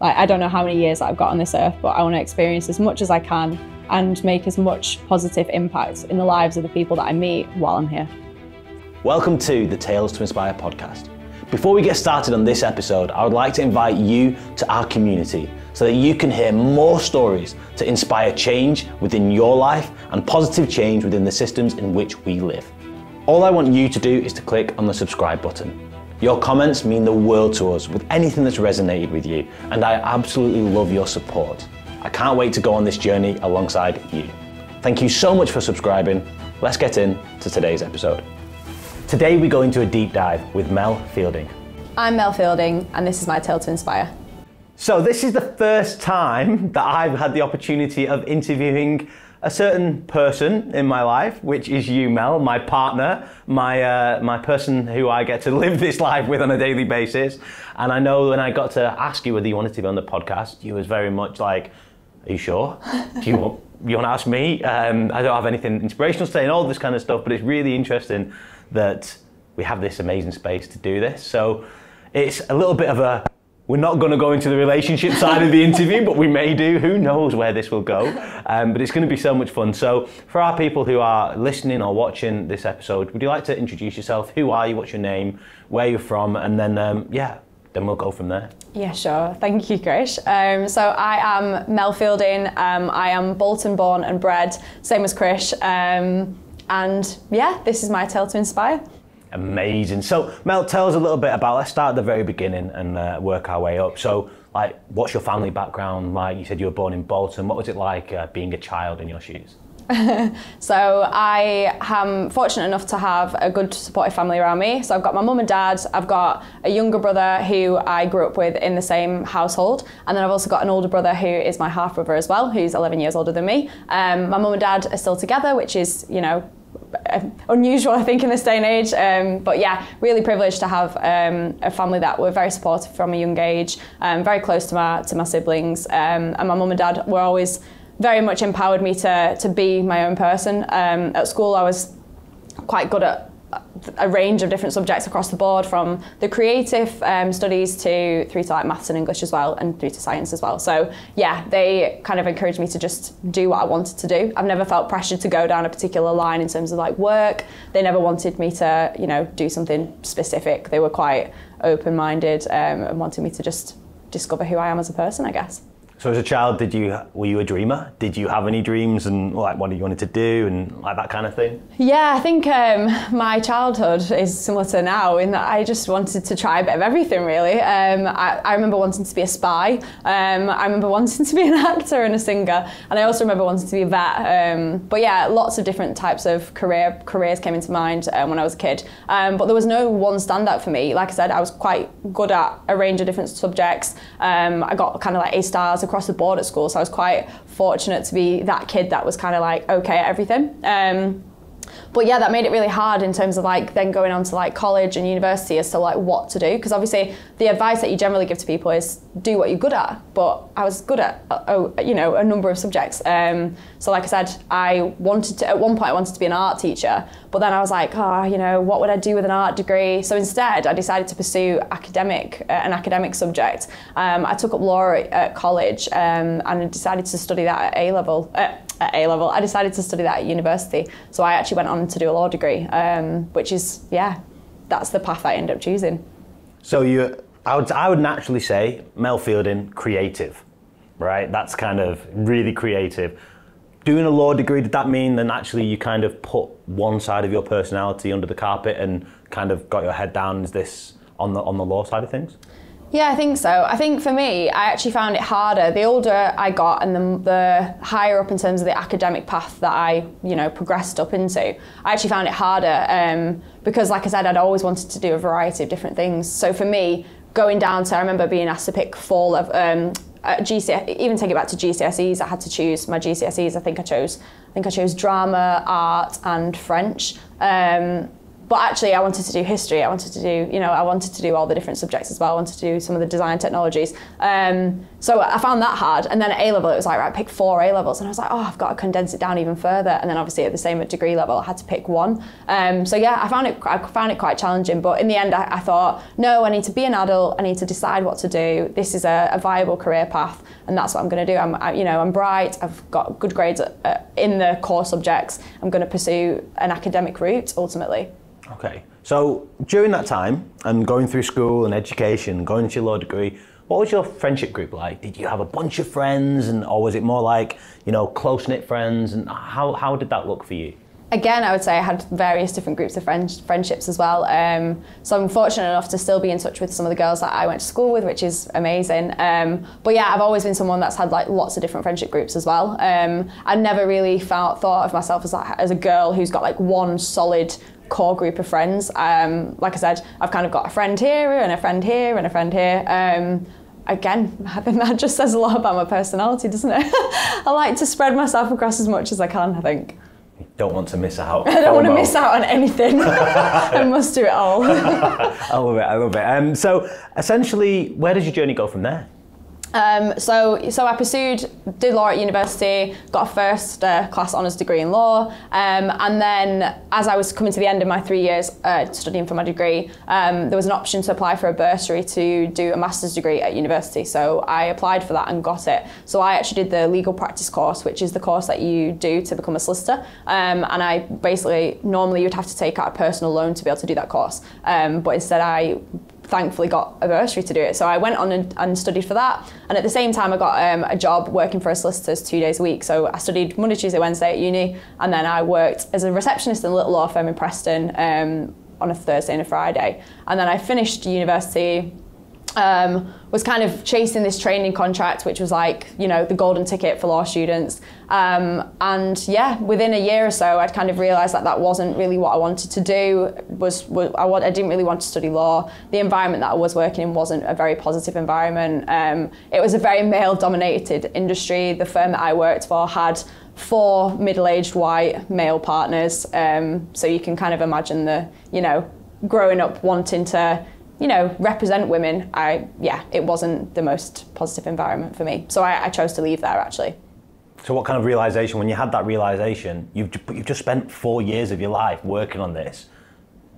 Like, I don't know how many years that I've got on this earth, but I want to experience as much as I can and make as much positive impact in the lives of the people that I meet while I'm here. Welcome to the Tales to Inspire podcast. Before we get started on this episode, I would like to invite you to our community so that you can hear more stories to inspire change within your life and positive change within the systems in which we live. All I want you to do is to click on the subscribe button. Your comments mean the world to us with anything that's resonated with you, and I absolutely love your support. I can't wait to go on this journey alongside you. Thank you so much for subscribing. Let's get into today's episode. Today we go into a deep dive with Mel Fielding. I'm Mel Fielding, and this is my Tale to Inspire. So this is the first time that I've had the opportunity of interviewing a certain person in my life, which is you, Mel, my partner, my person who I get to live this life with on a daily basis. And I know when I got to ask you whether you wanted to be on the podcast, you was very much like, are you sure? Do you want to ask me? I don't have anything inspirational to say and all this kind of stuff, but it's really interesting that we have this amazing space to do this. So it's a little bit of a, we're not going to go into the relationship side of the interview, but we may do. Who knows where this will go? But it's going to be so much fun. So for our people who are listening or watching this episode, would you like to introduce yourself? Who are you? What's your name? Where you're from? And then, then we'll go from there. Yeah, sure. Thank you, Krish. So I am Mel Fielding. I am Bolton born and bred, same as Krish. And yeah, this is my Tale to Inspire. Amazing. So Mel, tell us a little bit about, let's start at the very beginning and work our way up. So like, what's your family background like? You said you were born in Bolton. What was it like being a child in your shoes? So I am fortunate enough to have a good supportive family around me. So I've got my mum and dad, I've got a younger brother who I grew up with in the same household, and then I've also got an older brother who is my half brother as well, who's 11 years older than me. My mum and dad are still together, which is, you know, unusual I think in this day and age, but yeah, really privileged to have a family that were very supportive from a young age, very close to my siblings, and my mum and dad were always very much empowered me to be my own person. At school I was quite good at a range of different subjects across the board, from the creative studies through to like maths and English as well, and through to science as well. So yeah, they kind of encouraged me to just do what I wanted to do. I've never felt pressured to go down a particular line in terms of like work. They never wanted me to, you know, do something specific. They were quite open-minded and wanted me to just discover who I am as a person, I guess. So as a child, were you a dreamer? Did you have any dreams and like what you wanted to do and like that kind of thing? Yeah, I think my childhood is similar to now in that I just wanted to try a bit of everything really. I remember wanting to be a spy. I remember wanting to be an actor and a singer, and I also remember wanting to be a vet. But yeah, lots of different types of careers came into mind when I was a kid. But there was no one standout for me. Like I said, I was quite good at a range of different subjects. I got kind of like A stars across the board at school, so I was quite fortunate to be that kid that was kind of like okay at everything. But yeah, that made it really hard in terms of like then going on to like college and university as to like what to do, because obviously the advice that you generally give to people is do what you're good at, but I was good at you know, a number of subjects. So like I said, at one point I wanted to be an art teacher, but then I was like, oh, you know, what would I do with an art degree? So instead I decided to pursue an academic subject. I took up law at college and I decided to study that at A-level. I decided to study that at university. So I actually went on to do a law degree, which is, yeah, that's the path I ended up choosing. So I would naturally say Mel Fielding, creative, right? That's kind of really creative. Doing a law degree, did that mean then actually you kind of put one side of your personality under the carpet and kind of got your head down, is this on the law side of things? Yeah, I think so. I think for me, I actually found it harder. The older I got and the higher up in terms of the academic path that I, you know, progressed up into, I actually found it harder because, like I said, I'd always wanted to do a variety of different things. So for me, going down to, I remember being asked to pick full of even take it back to GCSEs. I had to choose my GCSEs. I think I chose drama, art, and French. But But actually I wanted to do history, I wanted to do all the different subjects as well, I wanted to do some of the design technologies. So I found that hard, and then at A-level it was like, right, pick 4 A-levels, and I was like, oh, I've got to condense it down even further, and then obviously at the same at degree level I had to pick 1. So yeah, I found it quite challenging, but in the end I thought, no, I need to be an adult, I need to decide what to do, this is a viable career path, and that's what I'm going to do. I'm bright, I've got good grades in the core subjects, I'm going to pursue an academic route ultimately. Okay, so during that time and going through school and education, going into your law degree, what was your friendship group like? Did you have a bunch of friends, or was it more like, close-knit friends, and how did that look for you? Again, I would say I had various different groups of friendships as well. So I'm fortunate enough to still be in touch with some of the girls that I went to school with, which is amazing. But yeah, I've always been someone that's had like lots of different friendship groups as well. I never really thought of myself as a girl who's got like one solid core group of friends. Like I said, I've kind of got a friend here and a friend here and a friend here. Again, I think that just says a lot about my personality, doesn't it? I like to spread myself across as much as I can, I think. You don't want to miss out. I don't want to miss out on anything. I must do it all. I love it. So essentially, where does your journey go from there? So I did law at university, got a first class honours degree in law, and then as I was coming to the end of my 3 years studying for my degree, there was an option to apply for a bursary to do a master's degree at university. So I applied for that and got it. So I actually did the legal practice course, which is the course that you do to become a solicitor. And I basically, normally you'd have to take out a personal loan to be able to do that course. But instead I thankfully got a bursary to do it. So I went on and studied for that. And at the same time, I got a job working for a solicitor's 2 days a week. So I studied Monday, Tuesday, Wednesday at uni. And then I worked as a receptionist in a little law firm in Preston on a Thursday and a Friday. And then I finished university, was kind of chasing this training contract, which was like, the golden ticket for law students. And yeah, within a year or so, I'd kind of realised that wasn't really what I wanted to do. I didn't really want to study law. The environment that I was working in wasn't a very positive environment. It was a very male-dominated industry. The firm that I worked for had 4 middle-aged white male partners. So you can kind of imagine growing up wanting to represent women. It wasn't the most positive environment for me. So I chose to leave there actually. So what kind of realisation, when you had that realisation, you've just spent 4 years of your life working on this,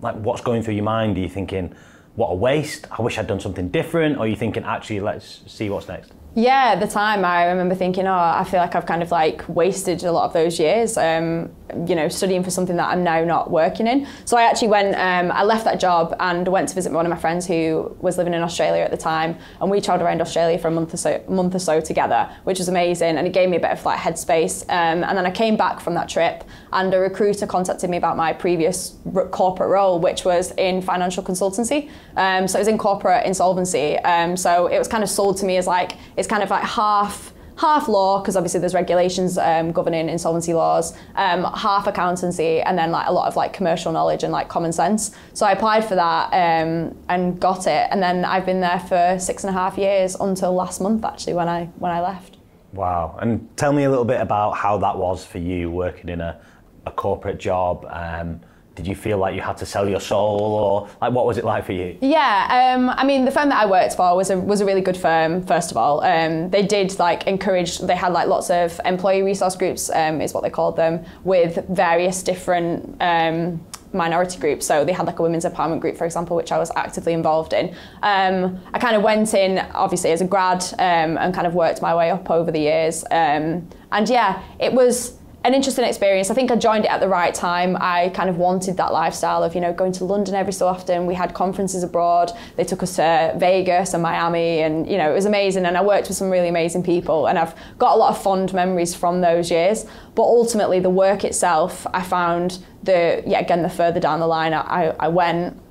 like what's going through your mind? Are you thinking, what a waste, I wish I'd done something different? Or are you thinking, actually, let's see what's next? Yeah, at the time I remember thinking, I feel like I've kind of like wasted a lot of those years, studying for something that I'm now not working in. So I actually I left that job and went to visit one of my friends who was living in Australia at the time, and we travelled around Australia for a month or so together, which was amazing, and it gave me a bit of like headspace. And then I came back from that trip, and a recruiter contacted me about my previous corporate role, which was in financial consultancy. So it was in corporate insolvency. So it was kind of sold to me as like, it's kind of like half law, because obviously there's regulations governing insolvency laws, half accountancy, and then like a lot of like commercial knowledge and like common sense. So I applied for that and got it, and then I've been there for 6.5 years until last month actually when I left. Wow. And tell me a little bit about how that was for you working in a corporate job. Did you feel like you had to sell your soul, or like what was it like for you? Yeah, I mean, the firm that I worked for was a really good firm, first of all. They did like encourage, they had like lots of employee resource groups, is what they called them, with various different minority groups. So they had like a women's empowerment group, for example, which I was actively involved in. I kind of went in, obviously, as a grad and kind of worked my way up over the years. And yeah, it was an interesting experience. I think I joined it at the right time. I kind of wanted that lifestyle of, going to London every so often. We had conferences abroad. They took us to Vegas and Miami, and it was amazing. And I worked with some really amazing people, and I've got a lot of fond memories from those years. But ultimately, the work itself, I found the further down the line I went,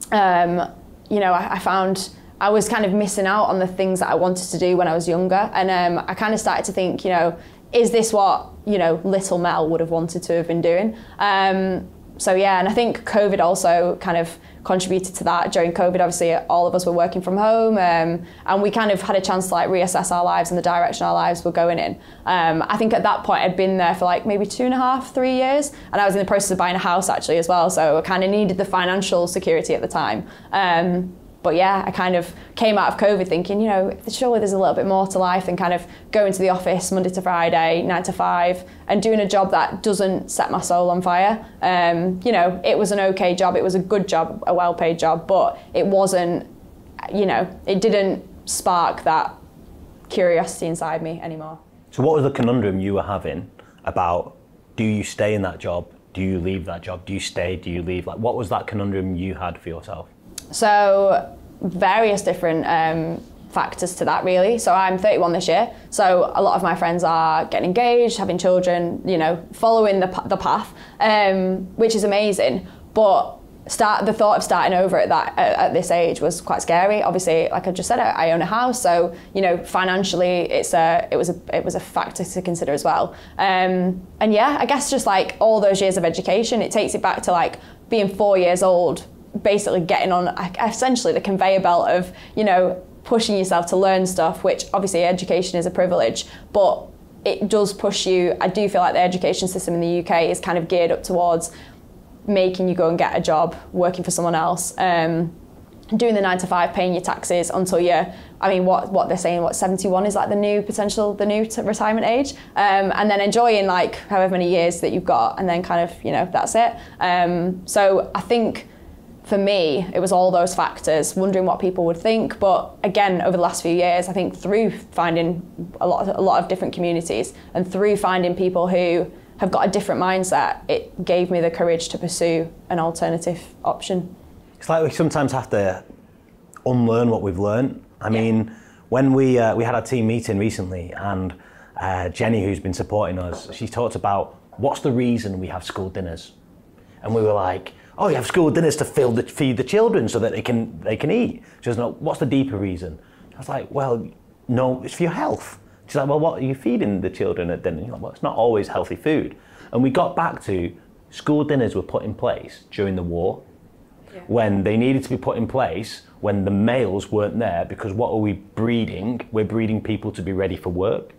I found I was kind of missing out on the things that I wanted to do when I was younger. And I kind of started to think, is this what little Mel would have wanted to have been doing? So yeah, and I think COVID also kind of contributed to that. During COVID, obviously, all of us were working from home, and we kind of had a chance to like reassess our lives and the direction our lives were going in. I think at that point I'd been there for like maybe 2.5, 3 years, and I was in the process of buying a house actually as well, so I kind of needed the financial security at the time. But yeah, I kind of came out of COVID thinking, you know, surely there's a little bit more to life than kind of going to the office Monday to Friday, 9 to 5, and doing a job that doesn't set my soul on fire. You know, it was an okay job, it was a good job, a well-paid job, but it wasn't, you know, it didn't spark that curiosity inside me anymore. So what was the conundrum you were having about, do you stay in that job? Do you leave that job? Do you stay? Do you leave? Like, what was that conundrum you had for yourself? So various different factors to that really. So I'm 31 this year, so a lot of my friends are getting engaged, having children, you know, following the path, which is amazing. But the thought of starting over at this age was quite scary. Obviously, like I just said, I own a house, so you know, financially it was a factor to consider as well. And yeah, I guess just like all those years of education, it takes it back to like being 4 years old, basically getting on essentially the conveyor belt of, you know, pushing yourself to learn stuff, which obviously education is a privilege, but it does push you. I do feel like the education system in the UK is kind of geared up towards making you go and get a job working for someone else, doing the 9 to 5, paying your taxes until you're, I mean, what they're saying, 71 is like the new retirement age, and then enjoying like however many years that you've got, and then kind of, you know, that's it. So I think for me, it was all those factors, wondering what people would think. But again, over the last few years, I think through finding a lot of different communities and through finding people who have got a different mindset, it gave me the courage to pursue an alternative option. It's like we sometimes have to unlearn what we've learned. I mean, when we had our team meeting recently, and Jenny, who's been supporting us, she talked about what's the reason we have school dinners, and we were like, oh, you have school dinners to feed the children so that they can eat. She goes, no, what's the deeper reason? I was like, well, no, it's for your health. She's like, well, what are you feeding the children at dinner? You're like, well, it's not always healthy food. And we got back to school dinners were put in place during the war, when they needed to be put in place when the males weren't there, because what are we breeding? We're breeding people to be ready for work.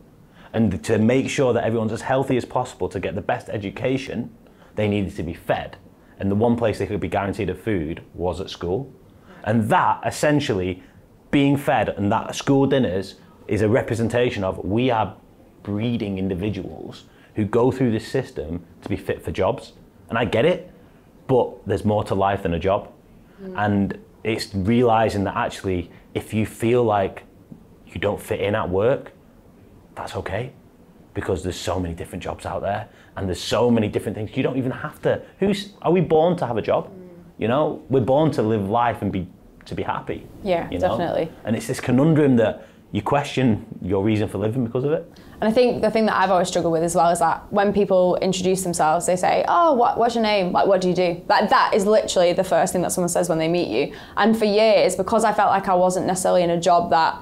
And to make sure that everyone's as healthy as possible to get the best education, they needed to be fed. And the one place they could be guaranteed of food was at school. And that, essentially, being fed and that school dinners is a representation of we are breeding individuals who go through this system to be fit for jobs. And I get it, but there's more to life than a job. And it's realizing that actually, if you feel like you don't fit in at work, that's okay. Because there's so many different jobs out there, and there's so many different things. You don't even have to. Are we born to have a job? You know, we're born to live life and to be happy. Yeah, you know? Definitely. And it's this conundrum that you question your reason for living because of it. And I think the thing that I've always struggled with as well is that when people introduce themselves, they say, oh, what's your name? Like, what do you do? Like, that is literally the first thing that someone says when they meet you. And for years, because I felt like I wasn't necessarily in a job that,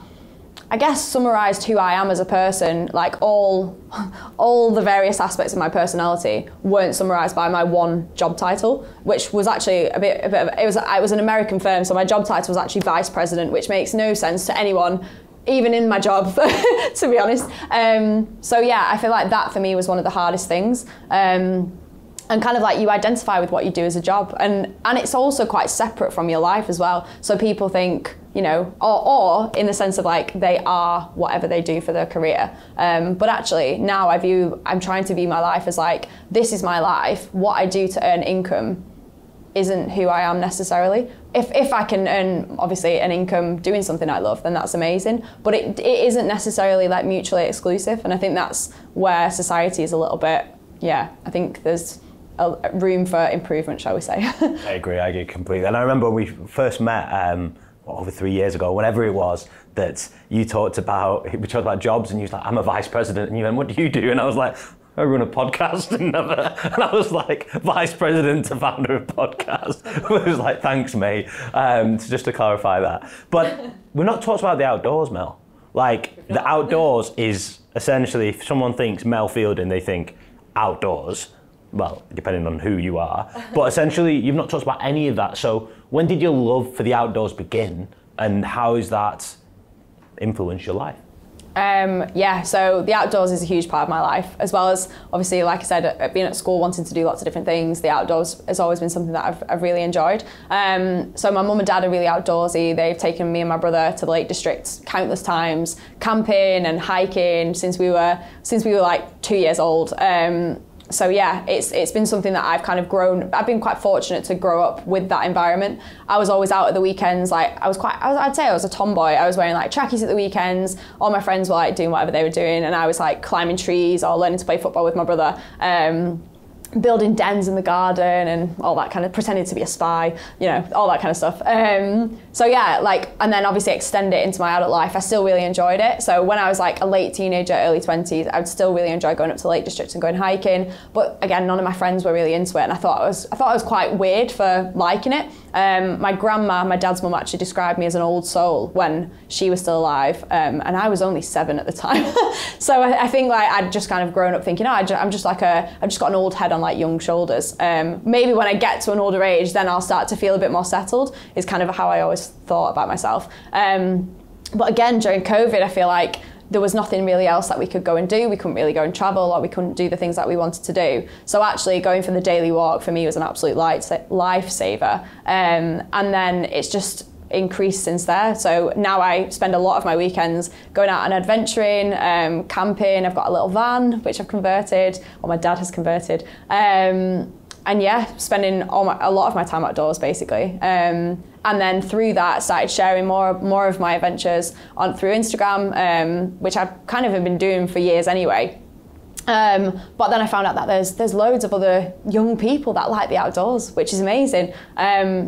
I guess, summarised who I am as a person, like all the various aspects of my personality weren't summarised by my one job title, which was actually it was an American firm, so my job title was actually vice president, which makes no sense to anyone, even in my job, to be honest. So yeah, I feel like that for me was one of the hardest things. And kind of like you identify with what you do as a job, and it's also quite separate from your life as well. So people think, you know, or in the sense of like they are whatever they do for their career. But actually now I'm trying to view my life as like, this is my life. What I do to earn income isn't who I am necessarily. If I can earn obviously an income doing something I love, then that's amazing. But it isn't necessarily like mutually exclusive. And I think that's where society is a little bit, I think there's a room for improvement, shall we say. I agree completely. And I remember when we first met over 3 years ago, whenever it was, that we talked about jobs, and you was like, I'm a vice president, and you went, what do you do? And I was like, I run a podcast, and I was like, vice president to founder of a podcast. It was like, thanks, mate, just to clarify that. But we're not talking about the outdoors, Mel. Like, the outdoors is essentially, if someone thinks Mel Fielding, they think outdoors. well, depending on who you are, but essentially you've not talked about any of that. So when did your love for the outdoors begin, and how has that influenced your life? Yeah, so the outdoors is a huge part of my life, as well as obviously, like I said, being at school, wanting to do lots of different things. The outdoors has always been something that I've really enjoyed. So my mum and dad are really outdoorsy. They've taken me and my brother to the Lake District countless times, camping and hiking since we were like 2 years old. So yeah, it's been something that I've kind of grown. I've been quite fortunate to grow up with that environment. I was always out at the weekends. Like I'd say I was a tomboy. I was wearing like trackies at the weekends. All my friends were like doing whatever they were doing, and I was like climbing trees or learning to play football with my brother. Building dens in the garden and all that kind of, pretending to be a spy, you know, all that kind of stuff. So yeah, like, and then obviously extend it into my adult life. I still really enjoyed it. So when I was like a late teenager, early 20s, I would still really enjoy going up to the Lake District and going hiking. But again, none of my friends were really into it, and I thought it was quite weird for liking it. My grandma, my dad's mum, actually described me as an old soul when she was still alive, and I was only 7 at the time. So I think like I'd just kind of grown up thinking, oh, I've just got an old head on like young shoulders. Maybe when I get to an older age, then I'll start to feel a bit more settled, is kind of how I always thought about myself. But again, during COVID, I feel like there was nothing really else that we could go and do. We couldn't really go and travel, or we couldn't do the things that we wanted to do. So actually going for the daily walk for me was an absolute lifesaver. And then it's just increased since there. So now I spend a lot of my weekends going out and adventuring, camping. I've got a little van, which I've converted, or my dad has converted. And yeah, spending a lot of my time outdoors, basically. And then through that, started sharing more of my adventures through Instagram, which I kind of have been doing for years anyway. But then I found out that there's loads of other young people that like the outdoors, which is amazing.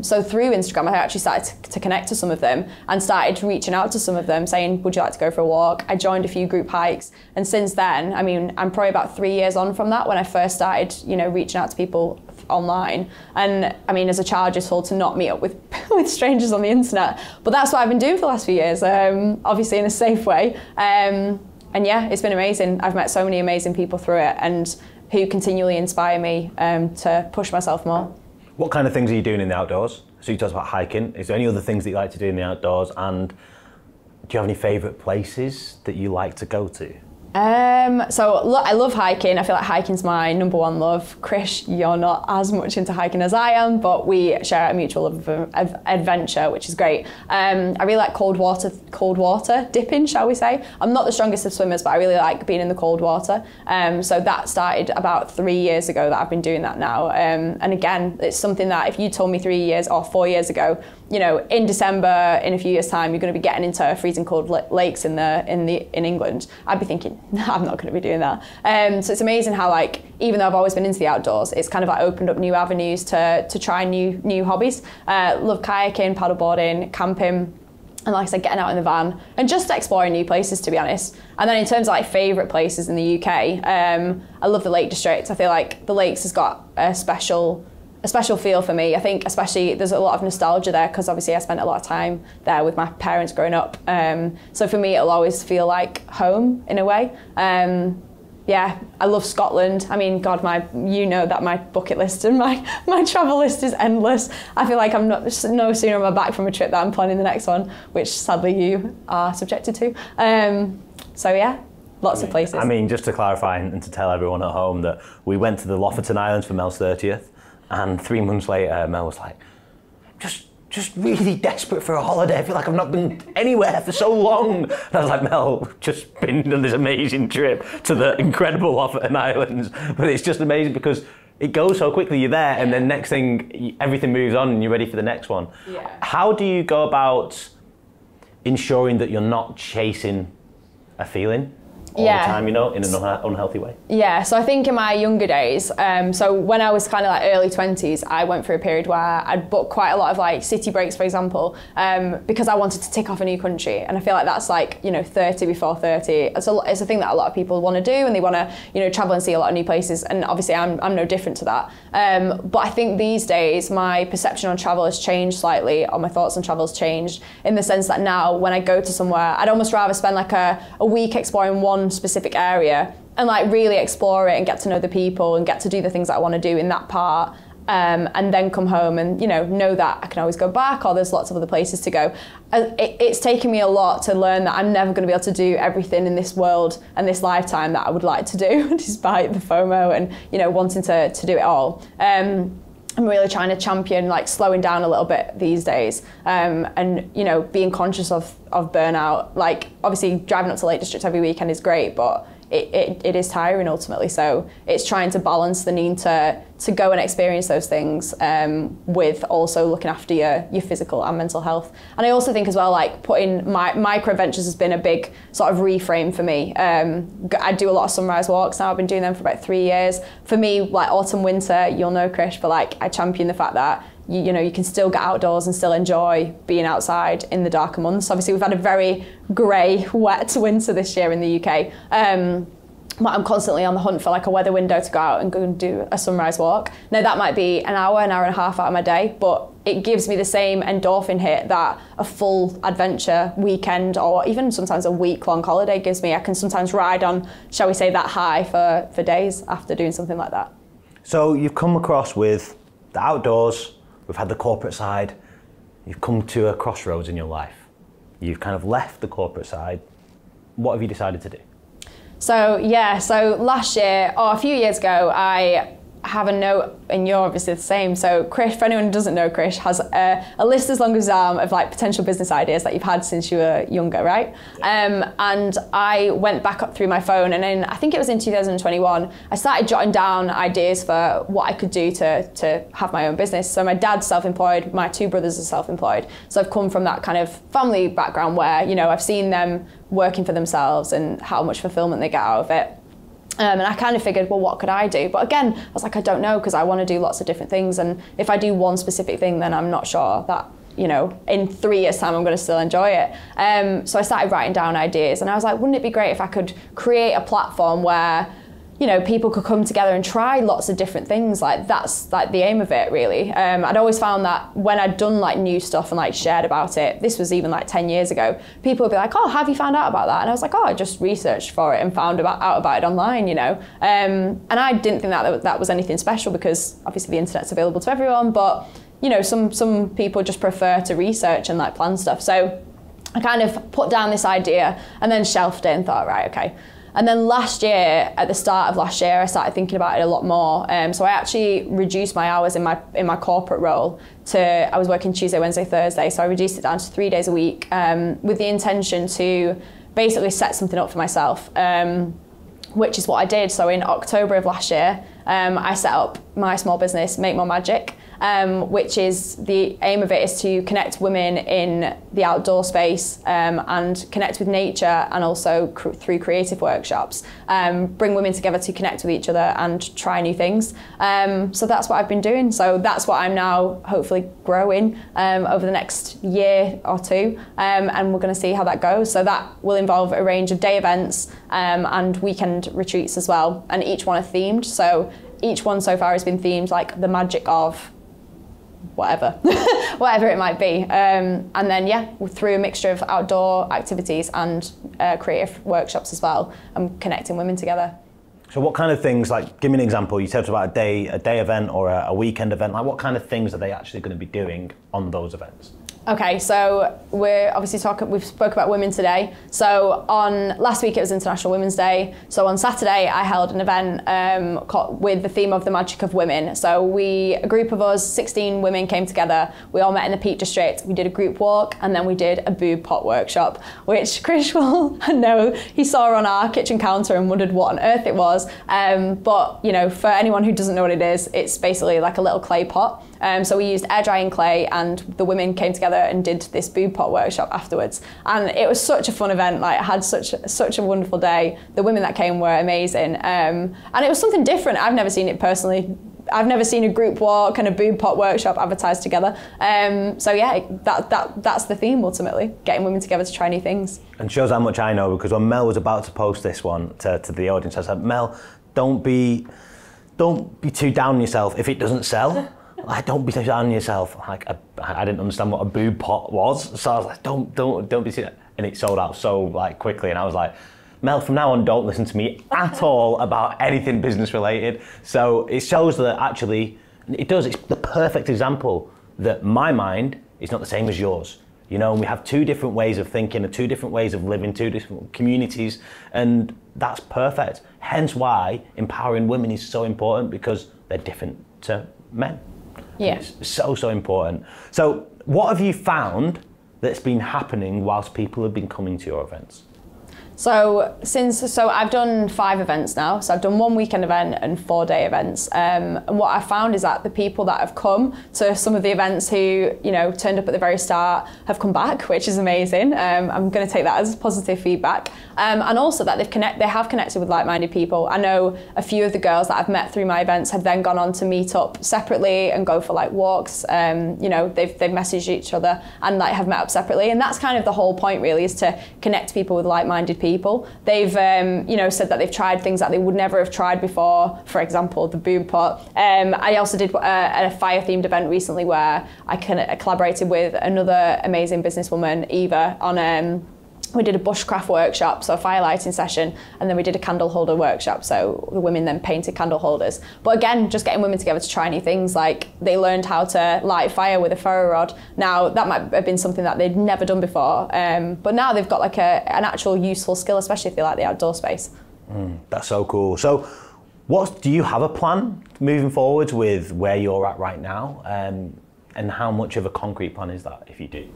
So through Instagram, I actually started to connect to some of them and started reaching out to some of them saying, would you like to go for a walk? I joined a few group hikes. And since then, I mean, I'm probably about 3 years on from that, when I first started, you know, reaching out to people online. And I mean, as a child, you're told to not meet up with strangers on the internet. But that's what I've been doing for the last few years, obviously in a safe way. And yeah, it's been amazing. I've met so many amazing people through it, and who continually inspire me to push myself more. What kind of things are you doing in the outdoors? So you talked about hiking. Is there any other things that you like to do in the outdoors? And do you have any favourite places that you like to go to? So look, I love hiking. I feel like hiking's my '1 love. Krish, you're not as much into hiking as I am, but we share a mutual love of adventure, which is great. I really like cold water dipping, shall we say. I'm not the strongest of swimmers, but I really like being in the cold water. So that started about 3 years ago that I've been doing that now. And again, it's something that if you told me 3 years or 4 years ago, you know, in December, in a few years' time, you're going to be getting into freezing cold lakes in England, I'd be thinking, no, I'm not going to be doing that. So it's amazing how, like, even though I've always been into the outdoors, it's kind of like opened up new avenues to try new hobbies. Love kayaking, paddleboarding, camping, and like I said, getting out in the van and just exploring new places, to be honest. And then in terms of like favourite places in the UK, I love the Lake District. I feel like the lakes has got a special feel for me. I think especially there's a lot of nostalgia there, because obviously I spent a lot of time there with my parents growing up. So for me, it'll always feel like home in a way. Yeah, I love Scotland. I mean, God, you know that my bucket list and my travel list is endless. I feel like I'm no sooner am I back from a trip that I'm planning the next one, which sadly you are subjected to. So yeah, lots of places. I mean, just to clarify and to tell everyone at home that we went to the Lofoten Islands for Mel's 30th, and 3 months later, Mel was like, just really desperate for a holiday. I feel like I've not been anywhere for so long. And I was like, Mel, just been on this amazing trip to the incredible Lofoten Islands. But it's just amazing because it goes so quickly. You're there, and then next thing, everything moves on and you're ready for the next one. Yeah. How do you go about ensuring that you're not chasing a feeling all the time, you know, in an unhealthy way? Yeah, so I think in my younger days, so when I was kind of like early 20s, I went through a period where I'd booked quite a lot of like city breaks, for example, because I wanted to tick off a new country. And I feel like that's like, you know, 30 before 30. It's a thing that a lot of people want to do, and they want to, you know, travel and see a lot of new places. And obviously I'm no different to that. But I think these days my perception on travel has changed slightly, or my thoughts on travel has changed, in the sense that now when I go to somewhere, I'd almost rather spend like a week exploring one specific area and like really explore it and get to know the people and get to do the things that I want to do in that part. And then come home and, know that I can always go back, or there's lots of other places to go. It's taken me a lot to learn that I'm never going to be able to do everything in this world and this lifetime that I would like to do, despite the FOMO and, wanting to do it all. I'm really trying to champion like slowing down a little bit these days, and being conscious of burnout. Like obviously driving up to Lake District every weekend is great, but it is tiring ultimately. So it's trying to balance the need to go and experience those things with also looking after your physical and mental health. And I also think as well, like putting micro adventures has been a big sort of reframe for me. I do a lot of sunrise walks now. I've been doing them for about 3 years. For me, like autumn, winter, you'll know Krish, but like I champion the fact that you can still get outdoors and still enjoy being outside in the darker months. Obviously, we've had a very grey, wet winter this year in the UK. But I'm constantly on the hunt for like a weather window to go out and go and do a sunrise walk. Now that might be an hour and a half out of my day, but it gives me the same endorphin hit that a full adventure weekend or even sometimes a week-long holiday gives me. I can sometimes ride on, shall we say, that high for days after doing something like that. So you've come across with the outdoors, we've had the corporate side, you've come to a crossroads in your life. You've kind of left the corporate side. What have you decided to do? So last year, or a few years ago, I have a note, and you're obviously the same. So Krish, for anyone who doesn't know, Krish has a list as long as his arm of like potential business ideas that you've had since you were younger, right? And I went back up through my phone, and then I think it was in 2021, I started jotting down ideas for what I could do to have my own business. So my dad's self-employed, my 2 brothers are self-employed. So I've come from that kind of family background where, I've seen them working for themselves and how much fulfillment they get out of it. And I kind of figured, well, what could I do? But again, I was like, I don't know, because I want to do lots of different things. And if I do one specific thing, then I'm not sure that, in 3 years' time, I'm going to still enjoy it. So I started writing down ideas, and I was like, wouldn't it be great if I could create a platform where, people could come together and try lots of different things. Like that's like the aim of it, really. I'd always found that when I'd done like new stuff and like shared about it, this was even like 10 years ago, people would be like, oh, how have you found out about that? And I was like, oh, I just researched for it and found out about it online, And I didn't think that was anything special, because obviously the internet's available to everyone, but some people just prefer to research and like plan stuff. So I kind of put down this idea and then shelved it and thought, right, okay. And then last year, at the start of last year, I started thinking about it a lot more. So I actually reduced my hours in my corporate role I was working Tuesday, Wednesday, Thursday. So I reduced it down to 3 days a week, with the intention to basically set something up for myself, which is what I did. So in October of last year, I set up my small business, Make More Magic, which is the aim of it is to connect women in the outdoor space, and connect with nature, and also through creative workshops, bring women together to connect with each other and try new things. So that's what I've been doing. So that's what I'm now hopefully growing over the next year or two, and we're going to see how that goes. So that will involve a range of day events and weekend retreats as well, and each one are themed. So each one so far has been themed like the magic of whatever, whatever it might be. And then, through a mixture of outdoor activities and creative workshops as well, I'm connecting women together. So what kind of things, like give me an example, you talked about a day event or a weekend event, like what kind of things are they actually going to be doing on those events? Okay, so we're obviously we've spoke about women today. So last week it was International Women's Day. So on Saturday I held an event with the theme of the magic of women. So a group of us, 16 women came together. We all met in the Peak District. We did a group walk, and then we did a boob pot workshop, which Krish will know. He saw on our kitchen counter and wondered what on earth it was. But for anyone who doesn't know what it is, it's basically like a little clay pot. So we used air drying clay, and the women came together and did this boob pot workshop afterwards. And it was such a fun event. Like I had such a wonderful day. The women that came were amazing. And it was something different. I've never seen it personally. I've never seen a group walk and a boob pot workshop advertised together. So yeah, that's the theme ultimately, getting women together to try new things. And shows how much I know, because when Mel was about to post this one to the audience, I said, Mel, don't be too down on yourself if it doesn't sell. Like, don't be too down on yourself. Like, I didn't understand what a boob pot was, so I was like, don't be too. And it sold out so like quickly, and I was like, Mel, from now on, don't listen to me at all about anything business related. So it shows that actually, it's the perfect example that my mind is not the same as yours. You know, we have two different ways of thinking and two different ways of living, two different communities, and that's perfect. Hence why empowering women is so important, because they're different to men. Yeah. It's so, so important. So what have you found that's been happening whilst people have been coming to your events? So I've done 5 events now. So I've done 1 weekend event and 4-day events. And what I found is that the people that have come to some of the events who, you know, turned up at the very start have come back, which is amazing. I'm going to take that as positive feedback. And also that they have connected with like-minded people. I know a few of the girls that I've met through my events have then gone on to meet up separately and go for like walks. You know, they've messaged each other and like have met up separately. And that's kind of the whole point really, is to connect people with like-minded people. They've you know, said that they've tried things that they would never have tried before. For example, the boom pot. I also did a fire-themed event recently where I collaborated with another amazing businesswoman, Eva, on we did a bushcraft workshop, so a fire lighting session, and then we did a candle holder workshop, so the women then painted candle holders. But again, just getting women together to try new things, like they learned how to light fire with a ferro rod. Now, that might have been something that they'd never done before, but now they've got like an actual useful skill, especially if they like the outdoor space. That's so cool. So do you have a plan moving forwards with where you're at right now? And how much of a concrete plan is that, if you do?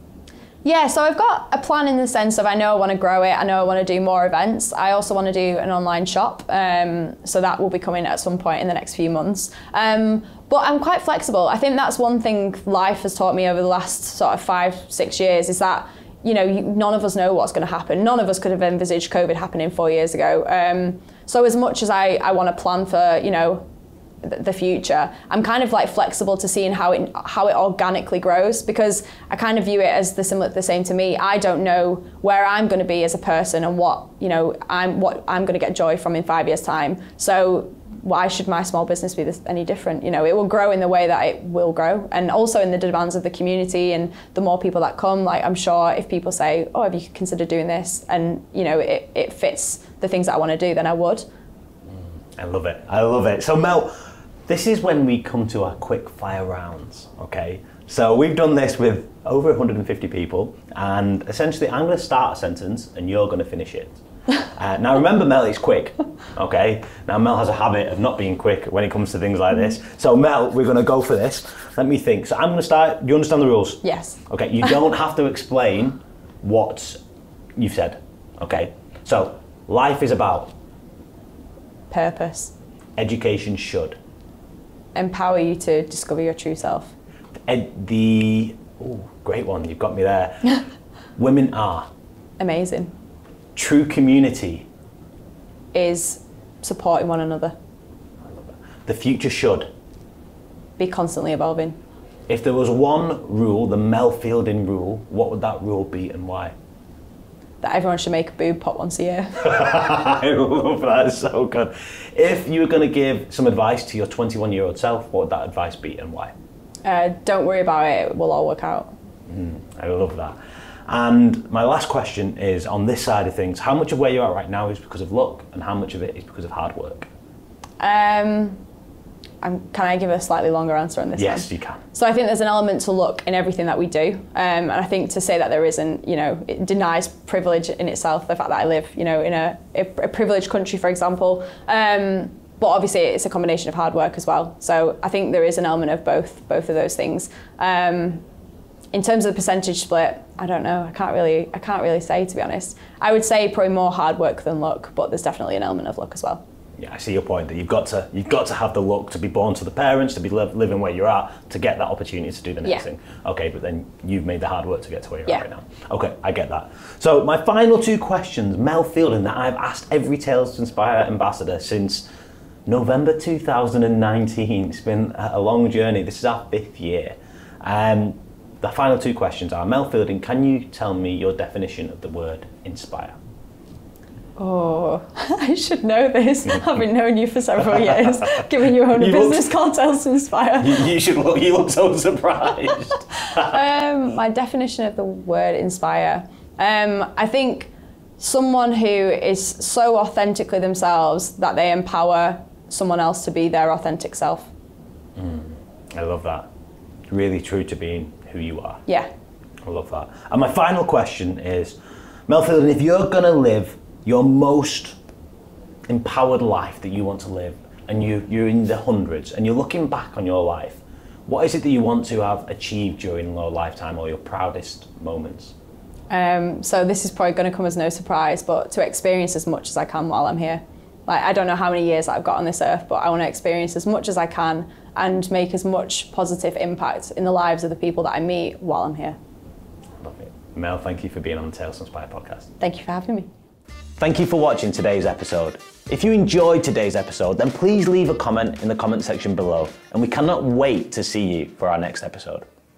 Yeah, so I've got a plan in the sense of I know I want to grow it, I know I want to do more events. I also want to do an online shop, so that will be coming at some point in the next few months. But I'm quite flexible. I think that's one thing life has taught me over the last sort of 5-6 years, is that, you know, none of us know what's going to happen. None of us could have envisaged COVID happening 4 years ago. So as much as I want to plan for, you know, the future, I'm kind of like flexible to seeing how it organically grows, because I kind of view it as the same to me. I don't know where I'm going to be as a person and what I'm going to get joy from in 5 years' time. So why should my small business be any different? You know, it will grow in the way that it will grow, and also in the demands of the community and the more people that come. Like, I'm sure if people say, "Oh, have you considered doing this?" and you know it fits the things that I want to do, then I would. I love it. I love it. So Mel, this is when we come to our quick fire rounds, okay? So we've done this with over 150 people, and essentially I'm going to start a sentence and you're going to finish it. Now remember, Mel, it's quick, okay? Now Mel has a habit of not being quick when it comes to things like this. So Mel, we're going to go for this. Let me think. So I'm going to start. Do you understand the rules? Yes. Okay, you don't have to explain what you've said, okay? So life is about? Purpose. Education should? Empower you to discover your true self. Great one, you've got me there. Women are? Amazing. True community? Is supporting one another. I love that. The future should? Be constantly evolving. If there was one rule, the Mel Fielding rule, what would that rule be and why? That everyone should make a boob pop once a year. I love that, it's so good. If you were going to give some advice to your 21-year-old self, what would that advice be and why? Don't worry about it, it will all work out. I love that. And my last question is, on this side of things, how much of where you're at right now is because of luck and how much of it is because of hard work? Can I give a slightly longer answer on this one? Yes, you can. So I think there's an element to luck in everything that we do. And I think to say that there isn't, you know, it denies privilege in itself, the fact that I live, you know, in a privileged country, for example. But obviously it's a combination of hard work as well. So I think there is an element of both of those things. In terms of the percentage split, I don't know. I can't really say, to be honest. I would say probably more hard work than luck, but there's definitely an element of luck as well. Yeah, I see your point that you've got to have the luck to be born to the parents, to be living where you're at, to get that opportunity to do the next thing. Okay, but then you've made the hard work to get to where you're at right now. Okay, I get that. So my final 2 questions, Mel Fielding, that I've asked every Tales to Inspire ambassador since November 2019. It's been a long journey. This is our 5th year. The final 2 questions are, Mel Fielding, can you tell me your definition of the word inspire? Oh, I should know this. I've been knowing you for several years, given you own a business called Tales to Inspire. You look so surprised. My definition of the word inspire, I think someone who is so authentically themselves that they empower someone else to be their authentic self. I love that. Really true to being who you are. Yeah. I love that. And my final question is, Mel Fielding, if you're going to live your most empowered life that you want to live, and you're in the hundreds, and you're looking back on your life, what is it that you want to have achieved during your lifetime, or your proudest moments? So this is probably going to come as no surprise, but to experience as much as I can while I'm here. Like, I don't know how many years I've got on this earth, but I want to experience as much as I can and make as much positive impact in the lives of the people that I meet while I'm here. Love it. Mel, thank you for being on the Tales to Inspire podcast. Thank you for having me. Thank you for watching today's episode. If you enjoyed today's episode, then please leave a comment in the comment section below, and we cannot wait to see you for our next episode.